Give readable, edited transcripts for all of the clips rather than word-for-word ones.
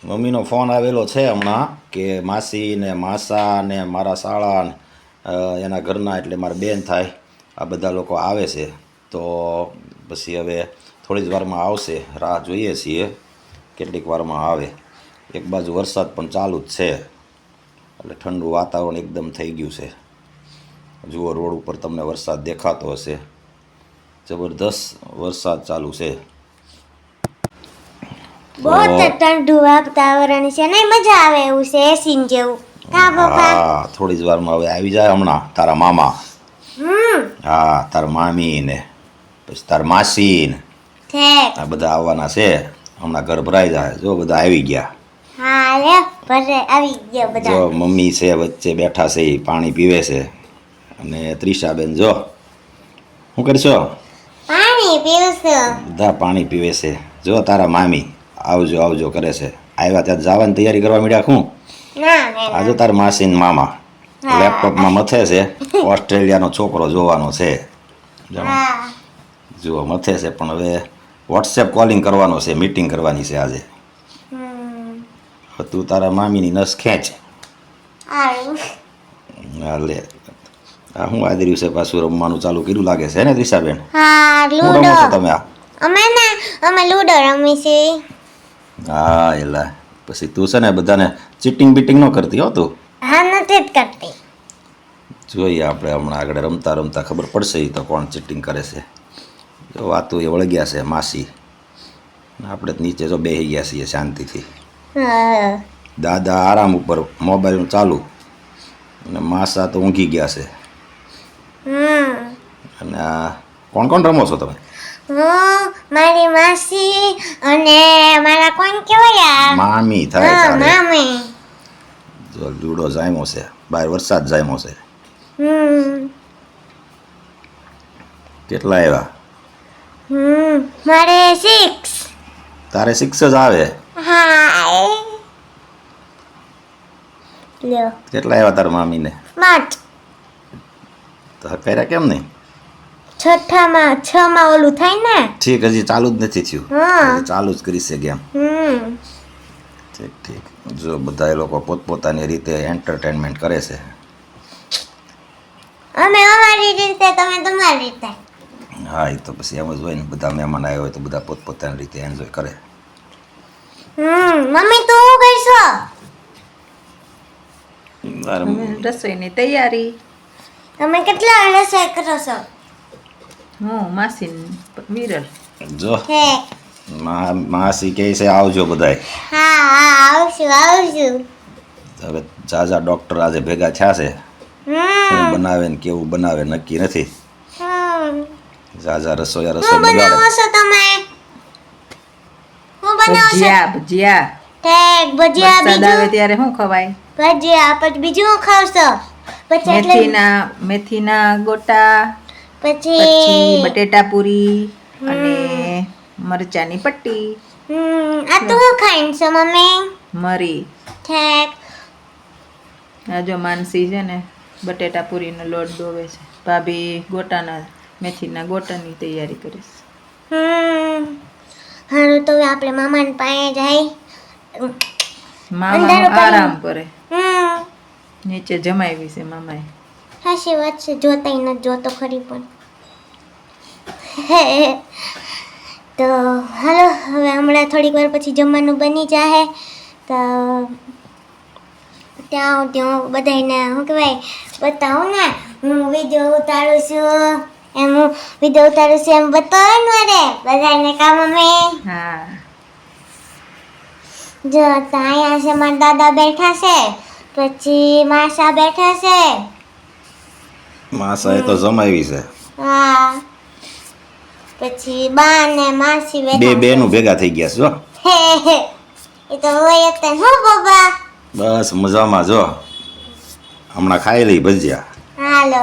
મમ્મીનો ફોન આવેલો છે હમણાં કે માસી ને માસા ને મારા શાળા ને એના ઘરના એટલે મારા બેન થાય આ બધા લોકો આવે છે. તો પછી હવે થોડી જ વારમાં આવશે, રાહ જોઈએ છીએ કેટલીક વારમાં આવે. એક બાજુ વરસાદ પણ ચાલુ જ છે એટલે ઠંડુ વાતાવરણ એકદમ થઈ ગયું છે. જુઓ રોડ ઉપર તમને વરસાદ દેખાતો હશે, જબરદસ્ત વરસાદ ચાલુ છે. બહુ ઠંડુ વાતાવરણ છે ને, મજા આવે એવું છે એસી જેવું. હા, થોડી જ વારમાં હવે આવી જાય. હમણાં તારા મામા, હા તારા મામી ને પછી તાર માસી ને આ બધા આવવાના છે. હમણાં ઘર ભરાઈ જાય. જો બધા આવી ગયા. હા લે, ભરે આવી ગયા બધા. જો મમ્મી છે વચ્ચે બેઠા છે, પાણી પીવે છે. અને ત્રિષાબેન જો શું કરશો? પાણી પીવશું. બધા પાણી પીવે છે. જો તારા મામી આવજો આવજો કરે છે. આવ્યા ત્યાં જવાની તૈયારી કરવા માંડ્યા. શું આજે તાર માસી ને મામા લેપટોપમાં મથે છે. ઓસ્ટ્રેલિયાનો છોકરો જોવાનો છે. જુઓ મથે છે, પણ હવે વોટ્સએપ કોલિંગ કરવાનો છે, મીટિંગ કરવાની છે આજે. તું તારા મામીની નસ ખેંચ. હા લે, આ શું આદર્યું છે પાછું રમવાનું ચાલુ કર્યું લાગે છે ને ત્રિષાબેન? હા, શું રમો છો તમે? અમે લૂડો રમી છે. હા એલા, પછી તું છે ને બધાને ચીટિંગ બીટિંગ ન કરતી હો તું? હા, નથી જ કરતી. જોઈએ આપણે હમણાં આગળ રમતા રમતા ખબર પડશે તો કોણ ચીટિંગ કરે છે. જો વાતું એ વળગ્યા છે માસી, આપણે નીચે જો બેસી ગયા છીએ શાંતિથી. દાદા આરામ ઉપર, મોબાઈલ ચાલુ, અને માસા તો ઊંઘી ગયા છે. અને આ કોણ કોણ રમો છો તમે? હું, મારી માસી અને મારા કોણ કહેવાય? મામી થાય તારે. મામી. જો લૂડો જામ્યો છે, બહાર વરસાદ જામ્યો છે. કેટલા આવ્યા? મારે 6. તારે 6 જ આવે? હા. લ્યો. કેટલા આવ્યા તારા મામીને? 5. તો કર્યા કેમ નહીં? 6 માં ઓલું થાય ને. ઠીક, હજી ચાલુ જ નથી થયું. હજી ચાલુ જ કરી છે ગેમ. ઠીક ઠીક. જો બધા એ લોકો પોતપોતાની રીતે એન્ટરટેનમેન્ટ કરે છે. અમે અમારી રીતે, તમે તમારી રીતે. હા, એ તો પછી એમ જ હોય ને, બધા મહેમાન આવ્યા હોય તો બધા પોતપોતાની રીતે એન્જોય કરે. મમ્મી તું શું કરશો? રસોઈની તૈયારી. તમે કેટલા રસોઈ કરો છો? હું માસી વિરલ. જો માસી કહે છે આવજો બધાય. હા, આવશું. હવે ઝાઝા ડોક્ટર આજે ભેગા થયા છે. શું બનાવે ને કેવું બનાવે નક્કી નથી. ઝાઝા રસોઈ બગાડે. ભજીયા. ભજીયા વરસાદ આવે ત્યારે શું ખવાય? ભજીયા. પછી બીજું શું ખાવશો? મેથીના ગોટા, પછી બટેટા પૂરી અને મરચાની પટ્ટી. આ તું શું ખાઈન છો મમ્મી? મરી. ઠેક. આ જો માનસી છે ને બટેટા પૂરીનો લોટ ડોવે છે. ભાભી મેથીના ગોટાની તૈયારી કરે છે. હારું, તો આપણે મામાને પાસે જાય. મામા આરામ કરે. નીચે જમાવી છે મામાએ. હાચી વાત છે, જોતાય નથી, જોતો ખરી પણ. તો હાલો, હવે હમણાં થોડીક વાર પછી જમવાનું બની જાય. તો ત્યાં બધાને શું કહેવાય બતાવું ને, હું વિડીયો ઉતારું છું એમ બતાવવાનું રે બધાને કામ અમે. હા. જો અહીંયા છે મારા દાદા બેઠા છે, પછી માસા બેઠા છે. માસા એ તો જમાવી છે. હા. પછી બા ને માસી બેઠા. બે બેનું ભેગા થઈ ગયા છો. એ તો હોય જ. હું બાબા બસ મજામાં. જો હમણાં ખાઈ લઈ ભજીયા. હાલો,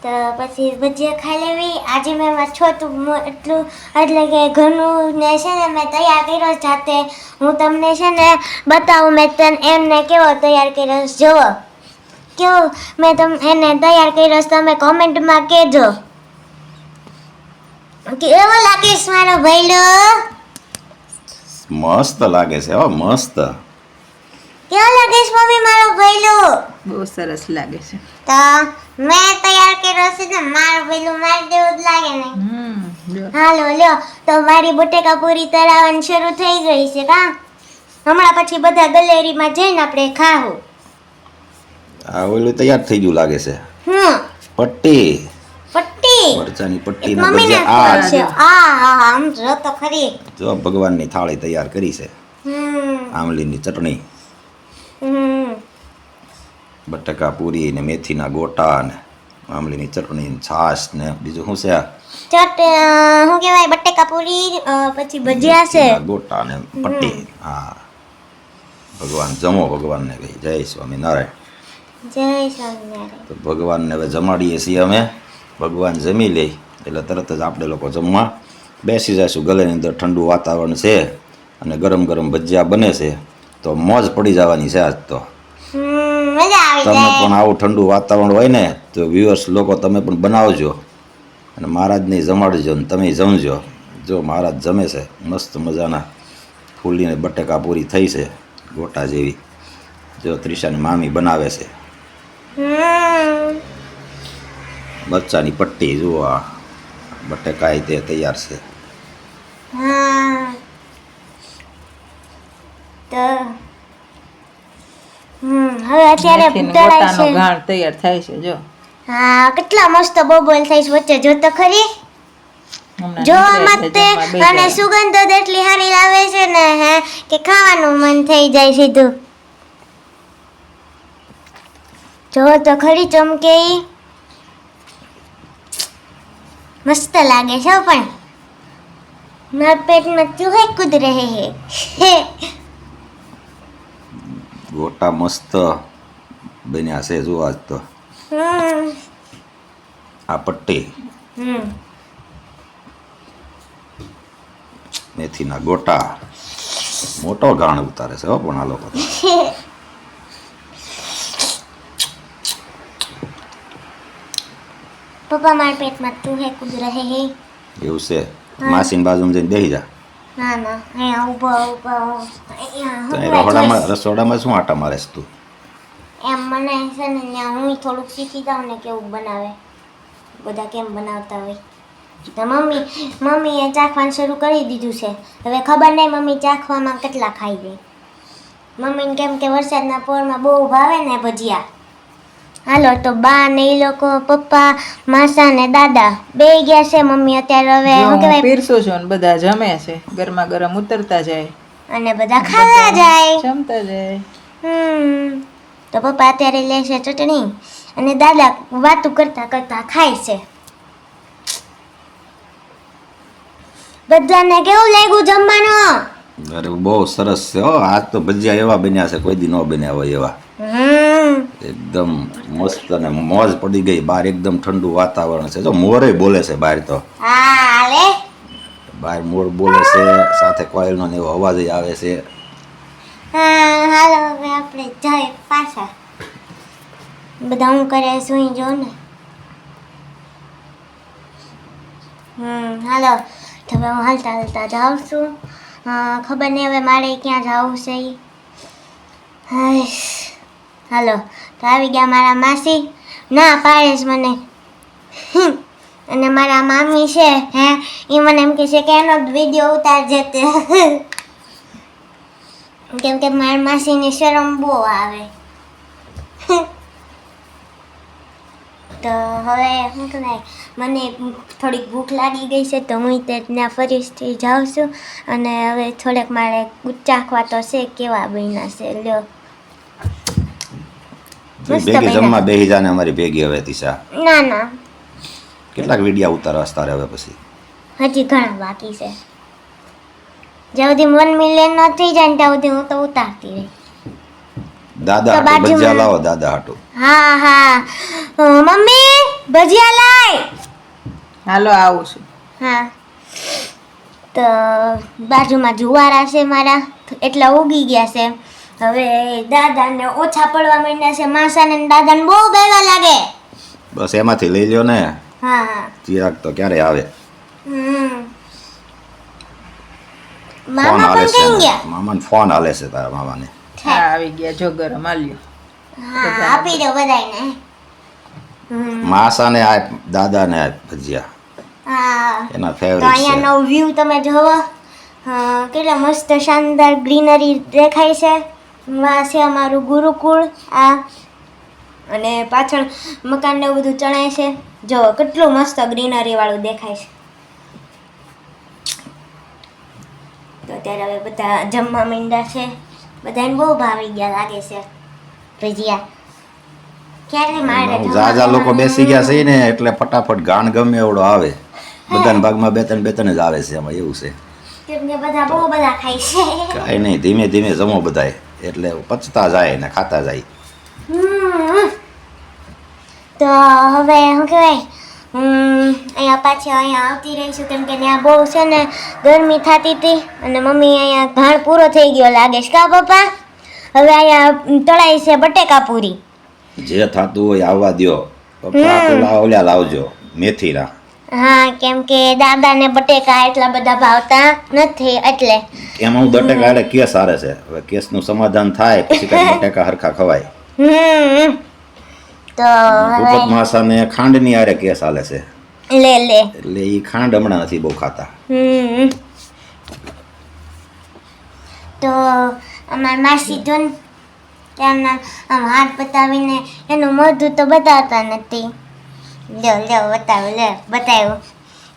તો પછી ભજીયા ખાઈ લેવી. આજે મેં છોટું એટલું એટલે કે ઘરનું ને છે ને મેં તૈયાર કર્યો જાતે. હું તમને છે ને બતાવું મેં એમને કેવો તૈયાર કર્યો જોવો. કેવો મેં એને તૈયાર કર્યો તમે કોમેન્ટમાં કહેજો કેવો લાગીશ મારો ભઈલો. મસ્ત લાગે છે હો, મસ્ત. કેવો લાગે છે મમ્મી મારો ભૈલું? બહુ સરસ લાગે છે. તો મેં તૈયાર કર્યો છે ને મારો ભૈલું મારી જેવું જ લાગે ને. જો હાલો લ્યો, તો મારી બટેકા પૂરી તળાવવાની શરૂ થઈ ગઈ છે કા? હમણાં પછી બધા ગલેરીમાં જઈને આપણે ખાવું. આ ઓલું તૈયાર થઈ ગયું લાગે છે. પટ્ટી, પટ્ટી મરચાની પટ્ટી એક ને મમ્મીને ભજીયા. આ છે. આ આમ જો તો ખરી. જો ભગવાનની થાળી તૈયાર કરી છે. હમ આમલીની ચટણી, હમ બટાકા પૂરી ને મેથીના ગોટા ને આમલીની ચટણી ને છાશ ને બીજું શું છે આ? શું કહેવાય, બટેકા પૂરી, પછી ભજીયા છે. મેથીના ગોટા ને પટ્ટી. હા, ભગવાન જમો, ભગવાનને કહી જય સ્વામિનારાયણ. જય સ્વામિનારાયણ. તો ભગવાનને હવે જમાડીએ છીએ અમે. ભગવાન જમી લે એટલે તરત જ આપણે લોકો જમવા બેસી જઈશું. ગલેની અંદર ઠંડુ વાતાવરણ છે અને ગરમ ગરમ ભજીયા બને છે, તો મોજ પડી જવાની છે આજ તો. મજા આવી તમે જાય. પણ આવું ઠંડુ વાતાવરણ હોય ને તો વ્યુઅર્સ લોકો તમે પણ બનાવજો અને મહારાજને જમાડજો ને તમે જમજો. જો મહારાજ જમે છે, મસ્ત મજાના ફૂલીને બટેકા પૂરી થઈ છે ગોટા જેવી. જો ત્રિશાની મામી બનાવે છે. મરચાની પટ્ટી જુઓ, આ બટેકા તે તૈયાર છે. હા તો હવે અત્યારે મેથીનો તળાય ગોટાનો છે. ગાણ તૈયાર થાય છે. જો હા, કેટલા મસ્ત બબલ થાય છે વચ્ચે, જો તો ખરી. હમણાં જોવામાં નીકળે તે છે, જમવા અને બેસે. સુગંધ જ એટલી સારી આવે છે ને હે કે ખાવાનું મન થઈ જાય સીધું. જો તો ખરી ચમકે ઈ. મસ્ત લાગે છે હો, પણ મારા પેટમાં ચૂહે કૂદ રહે હે. ગોટા મસ્ત બન્યા છે જુઓ આજ તો. આ પટ્ટી, મેથીના ગોટા, મોટો ગાણ ઉતારે છે હો પણ આ લોકો. પપ્પા મારા પેટમાં ચૂહે કૂદ રહે હે. એવું છે. માસીની બાજુમાં જઈને બેસી જા. ના ના, અહીંયા ઊભા ઊભા તો એ રસોડામાં શું આટા મારે છે તું? એમ મને છે ને ત્યાં હું થોડુંક શીખી જાઉં ને કેવું બનાવે, બધા કેમ બનાવતા હોય. તો મમ્મીએ ચાખવાનું શરૂ કરી દીધું છે. હવે ખબર નહીં મમ્મી ચાખવામાં કેટલા ખાઈ ગઈ. મમ્મીને કેમ કે વરસાદના પોરમાં બહુ ભાવે ને ભજીયા. હાલો તો બા ને એ લોકો, પપ્પા, માસા ને દાદા બે ગયા છે. મમ્મી અત્યારે હવે જો શું હું કહેવાય, પીરસું છું ને બધા જમે છે. ગરમા ગરમ ઉતરતા જાય, અને બધા ખાવા જાય. જમતા જાય. તો પપ્પા અત્યારે લેશે ચટણી અને દાદા વાતું કરતા કરતા ખાય છે. બધાને કેવું લાગ્યું જમવાનું? અરે બહુ સરસ છે હો. આજ તો ભજીયા એવા બન્યા છે કોઈ દી ન બન્યા હોય એવા. એકદમ મસ્ત અને મોજ પડી ગઈ. બહાર એકદમ ઠંડુ વાતાવરણ છે. જો મોરે બોલે છે બહાર તો. હા લે, બહાર મોર બોલે છે, સાથે કોયલનો ને એવો અવાજ આવે છે. હા હાલો હવે આપણે જઈએ પાછા. બધા હું કરે સુઈ જો ને. હાલો તો હવે હું હાલતા હાલતા જાઉં છું. ખબર નહીં હવે મારે ક્યાં જવું છે ઈ. હાલો તો આવી ગયા મારા માસી. ના પાડે છે મને. અને મારા મામી છે હે, એ મને એમ કહે છે કે એનો વિડીયો ઉતારજે તે. કેમ કે મારી માસીની શરમ બહુ આવે. તો હવે શું કહેવાય, મને થોડીક ભૂખ લાગી ગઈ છે તો હું ત્યાં ફરીથી જાઉં છું. અને હવે થોડેક મારે ચાખવા તો છે કેવા બન્યા છે. લ્યો મસ્ત ભેગી બન્યા. જમવા બેસી જાને અમારી ભેગી હવે તીશા. ના ના, કેટલાક વિડીયા ઉતારવા તારે હવે પછી? હજી ઘણા બાકી છે. જ્યાં સુધી 1 મિલિયન ન થઈ જાય ને ત્યાં સુધી હું તો ઉતારતી રહી. દાદા તો હાટુ બાજુમાં- ભજીયા લાવો, દાદા હાટુ. હા હા, મમ્મી ભજીયા લાય. હાલો આવું છું. હા તો બાજુમાં જુવારા છે મારા, એટલા ઉગી ગયા છે. હવે દાદાને ઓછા પડવા માંડ્યા છે. માસાને ને દાદાને બહુ બેવા લાગે. બસ એમાંથી લઈ લ્યો ને. હા હા. ચિરાગ તો ક્યારે આવે? ફોન મામા હાલે પણ છે કઈ ને. ગયા મામાને ફોન હાલે છે તારા મામાને. હા આવી ગયા જો ગરમ આલ્યો હા આપી દો બધાને માસાને આ દાદાને આ ભજીયા હા એના તો ફેવરિટ છે. અહીંયાનો વ્યૂ તમે જોવો કેટલા મસ્ત શાનદાર ગ્રીનરી દેખાય છે. આ છે અમારું ગુરુકુળ આ અને પાછળ મકાન ને એવું બધું ચણાય છે. જો કેટલું મસ્ત ગ્રીનરી વાળું દેખાય છે. તો અત્યારે હવે બધા જમવા માંડ્યા છે. બધાને બહુ ભાવી ગયા લાગે છે ભજીયા. ક્યારે મારે જાજા લોકો બેસી ગયા છે ને એટલે ફટાફટ ગાણ ગમે એવડો આવે. બધાના ભાગમાં બે ત્રણ જ આવે છે એમાં એવું છે. કેમ કે બધા બહુ બધા ખાય છે. કાંઈ નહીં, ધીમે ધીમે જમો બધાય એટલે પચતા જાય ને ખાતા જાય. તો હવે શું કહેવાય અહીંયા પાછી અહીંયા આવતી રહીશું કેમ કે ત્યાં બહુ છે ને ગરમી થતી હતી અને મમ્મી અહીંયા ઘાણ પૂરો થઈ ગયો લાગે છે કા પપ્પા. હવે અહીંયા તળાઈ છે બટેકા પૂરી. જે થતું હોય આવવા દ્યો. પપ્પા પેલા ઓલ્યા લાવજો મેથીના. હા કેમ કે દાદાને બટેકા એટલા બધા ભાવતા નથી એટલે એમાં હું બટેકા એટલે કેસ હારે છે. હવે કેસનું સમાધાન થાય પછી કઈ બટેકા હરખા ખવાય. તો ભૂપત હવે માસાને ખાંડની હારે કેસ હાલે છે લે એટલે એ ખાંડ હમણાં નથી બહુ ખાતા. તો અમારા માસી જો ને ત્યારના આમ હાથ બતાવીને એનું મોઢું તો બતાવતા નથી. લ્યો બતાવ્યું.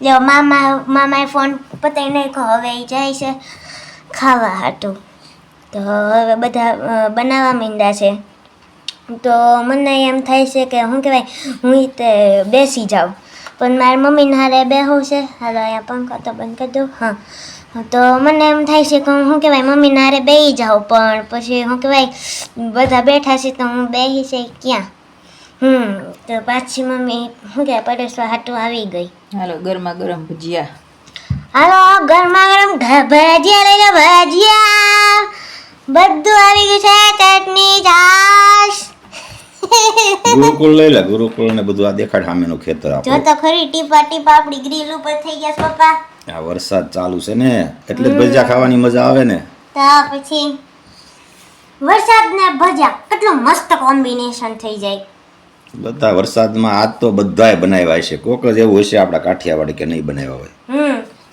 લ્યો મામાએ ફોન પતાવી નાખ્યો. હવે એ જાય છે ખાવા હાટું. તો હવે બધા બનાવવા માંડ્યા છે. તો મને એમ થાય છે કે શું કહેવાય હું તે બેસી જાઉં પણ મારી મમ્મીને હારે બેહું છે. હાલો અહીંયા પંખો તો બંધ કરી દઉં. હા તો મને એમ થાય છે કે હું શું કહેવાય મમ્મીને હારે બેસી જાઉં પણ પછી શું કહેવાય બધા બેઠા છે તો હું બેસી છે ક્યાં. તો પાછી મમ્મી શું કહેવાય પરેશવા હાટું આવી ગઈ. હાલો ગરમા ગરમ ભજીયા. હાલો ગરમા ગરમ ભજીયા લઈ લો ભજીયા. બધું આવી ગયું છે ચટણી છાશ. ગુરુકુળ લઈ લે. ગુરુકુળ ને બધું આ દેખાડ સામેનું ખેતર જો આપણું. તો ખરી ટીપા આપણી ગ્રીલ ઉપર થઈ ગયા છે પપ્પા. આ વરસાદ ચાલુ છે ને એટલે જ ભજીયા ખાવાની મજા આવે ને. તો પછી વરસાદ ને ભજીયા કેટલું મસ્ત કોમ્બિનેશન થઈ જાય. બધા વરસાદમાં આજ તો બધાય બનાવ્યા છે. કોક જ એવું હશે આપણા કાઠિયાવાડી કે નહીં બનાવ્યા હોય.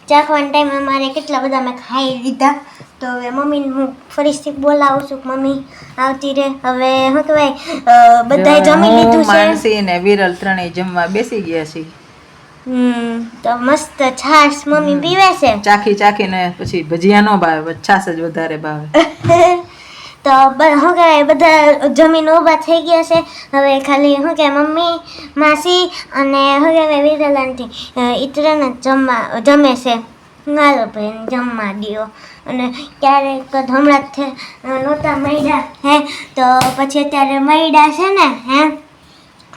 ચાખવાના ટાઈમે અમારે કેટલા બધા મેં ખાઈ લીધા. તો હવે મમ્મીને હું ફરીથી બોલાવું છું કે મમ્મી આવતી રે. હવે શું કહેવાય બધાએ જમી લીધું છે. માનસી ને વિરલ ત્રણેય જમવા બેસી ગયા છે. તો મસ્ત છાશ મમ્મી પીવે છે. ચાખીને પછી ભજીયા નો ભાવે છાશ જ વધારે ભાવે. તો શું કહેવાય બધા જમીન ઊભા થઈ ગયા છે. હવે ખાલી શું કહેવાય મમ્મી માસી અને શું કહેવાય વિરલ આંટી ઈતરાને જમે છે. હાલો ભાઈ જમવા દ્યો. અને ક્યારેક હમણાં જ નહોતા મળ્યા હે તો પછી અત્યારે મળ્યા છે ને હે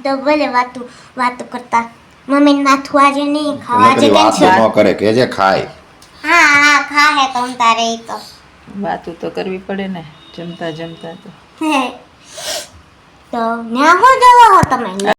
તો ભલે વાતું કરતા. મમ્મીને માથું આજે નહીં ખાવા આજે વાતો ન કરે કે જે ખાય. હા ખાહે તમ તારે ઈ તો વાતું તો કરવી પડે ને જમતા તો. તો ન્યા હું જવા હો તમે